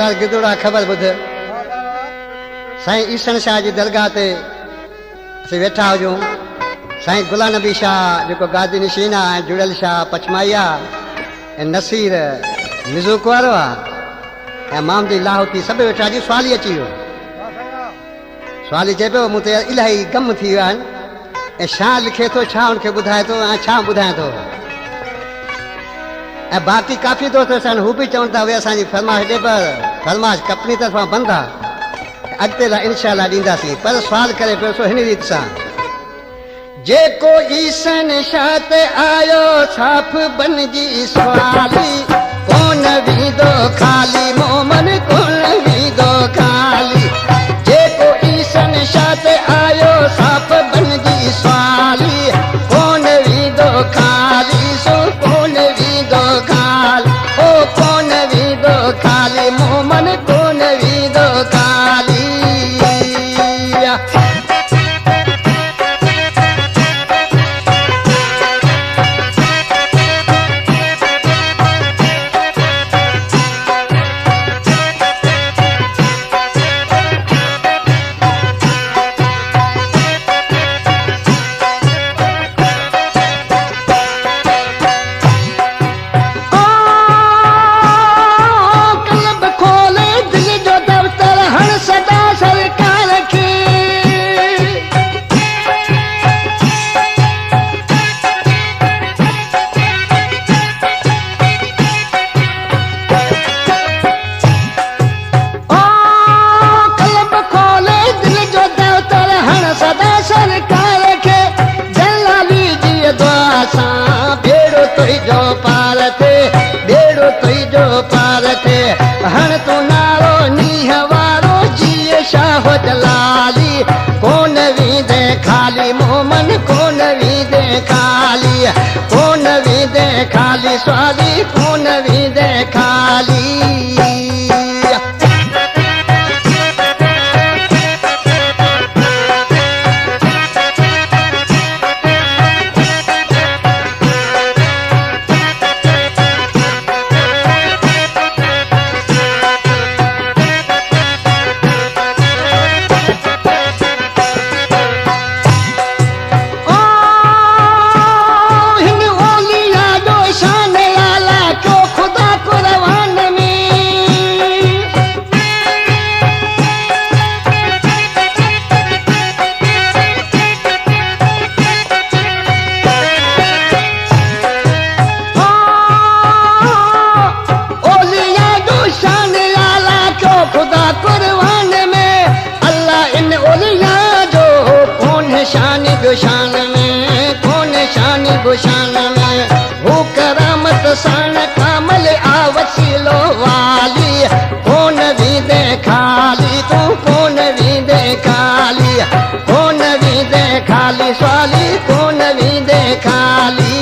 महाराज गिदोड़ा खबर बुध साईं ईसन शाह जी दरगाह ते असीं वेठा हुजूं। साईं गुलाम नबी शाह जेको गादी नशीना ऐं जुड़ियल शाह पचमाइया ऐं नसीर मिज़ू कुंवारो आहे ऐं मामदी लाहौती सभु वेठा। अॼु सुवाल ई अची वियो। सुवाल चए पियो मूं ते इलाही गम थी विया आहिनि ऐं छा लिखे थो, छा हुनखे ॿुधाए थो ऐं छा ॿुधाए थो। ऐं बाक़ी काफ़ी दोस्त असां हू बि चवनि था उहे असांजी फरमाइश ॾे, पर फरमाइश कंपनी तरफ़ां बंदि आहे। अॻिते लाइ इनशाअल्लाह ॾींदासीं, पर सुवाल करे पियो सो हिन रीत सां। जेको ईसन शाह ते आयो साफ़ बनजी सवाली, कोन वींदो खाली मोमन कोन वींदो खाली। जेको ईसन शाह ते आयो साफ़ बनजी सवाली, कोन वींदो खाली सो कोन वींदो खाली। ओ कोन वींदो खाली मोमन कोन वींदो खाली। हण तू नारो नीह वारो जीअ शाह जलाली, कोन वींदे खाली मोमन कोन वींदे खाली। कोन वींदे खाली स्वाली कोन वींदे खाली। शान में कौन शानी गुशान में हू करामत सान कामल आवसीलो वाली। कौन वींदे खाली तू कौन वींदे खाली। कौन वींदे खाली स्वाली कौन वींदे खाली।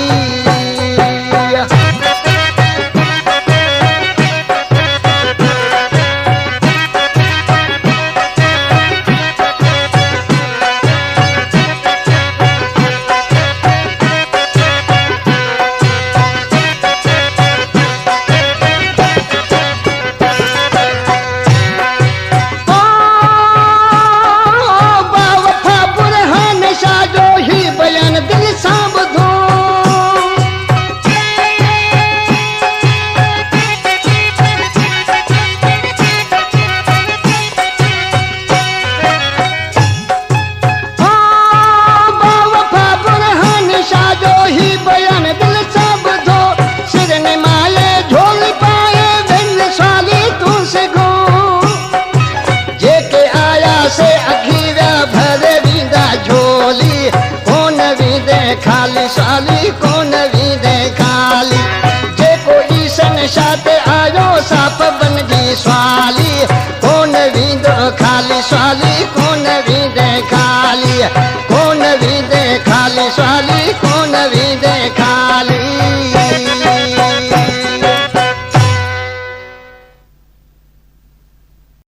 खाली साली को